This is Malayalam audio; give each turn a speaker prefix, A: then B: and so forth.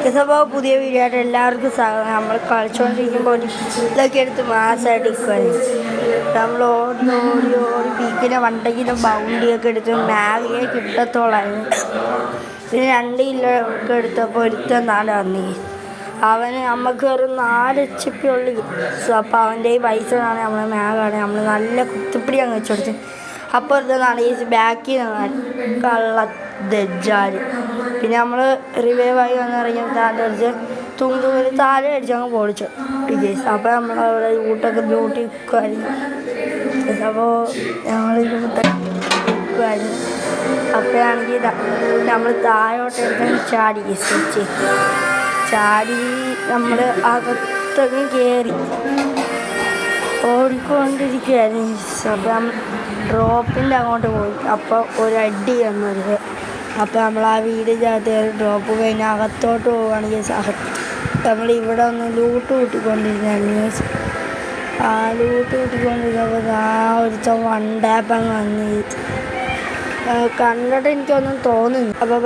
A: അപ്പോൾ പുതിയ വീഡിയോ ആയിട്ട് എല്ലാവർക്കും സ്വാഗതം. നമ്മൾ കളിച്ചുകൊണ്ടിരിക്കുമ്പോൾ ഇതൊക്കെ എടുത്ത് മാസമായിട്ട് നിൽക്കുമായിരുന്നു. നമ്മൾ ഓടി ഓടി ഓടി പീക്കിനെ 1 കിലോ ബൗണ്ടിയൊക്കെ എടുത്ത് മാഗിയെ കിട്ടത്തോളായിരുന്നു. പിന്നെ 2 കിലോ ഒക്കെ എടുത്തപ്പോൾ ഒരുത്തന്നാണ് വന്നി. അവന് നമുക്ക് ഒരു 4 HP ഉള്ളി. അപ്പോൾ അവൻ്റെ ഈ പൈസയാണ് നമ്മൾ മാഗാണ് നമ്മൾ നല്ല കുത്തിപ്പിടി അങ്ങ് വെച്ച് കൊടുത്ത്. അപ്പോൾ ഒരുത്തന്നാണ് ഈ ബാക്കിൽ നിന്ന് കള്ള ദജ്ജാൽ. പിന്നെ നമ്മൾ റിവൈവായി വന്നിറങ്ങിയ താഴെ അടിച്ച് തൂങ്ങി താഴെ അടിച്ച് അങ്ങ് പൊളിച്ചു കേസ്. അപ്പോൾ നമ്മളവിടെ ഊട്ടൊക്കെ ബ്യൂട്ടി വെക്കുമായിരുന്നു. അപ്പോൾ ഞങ്ങൾ ഊട്ടൊക്കെ വെക്കുമായിരുന്നു. അപ്പോഴാണെങ്കിൽ നമ്മൾ താഴോട്ട് എടുക്കാൻ ചാടി കേസ് ചാടി നമ്മൾ അകത്തൊക്കെ കയറി ഓടിക്കൊണ്ടിരിക്കുകയായിരുന്നു. അപ്പം ഡ്രോപ്പിൻ്റെ അങ്ങോട്ട് പോയി. അപ്പോൾ ഒരടി വന്നത്. അപ്പോൾ നമ്മൾ ആ വീടിൻ്റെ അകത്ത് ഡ്രോപ്പ് കഴിഞ്ഞ് അകത്തോട്ട് പോവുകയാണെങ്കിൽ നമ്മളിവിടെ ഒന്ന് ലൂട്ട് കൂട്ടിക്കൊണ്ടിരുന്നു. ആ ലൂട്ട് കൂട്ടിക്കൊണ്ടിരുന്നപ്പോൾ ഒരുത്തം 1 ടാപ്പ് അങ്ങ് വന്ന് കണ്ടിട്ട് എനിക്കൊന്നും തോന്നുന്നു. അപ്പോൾ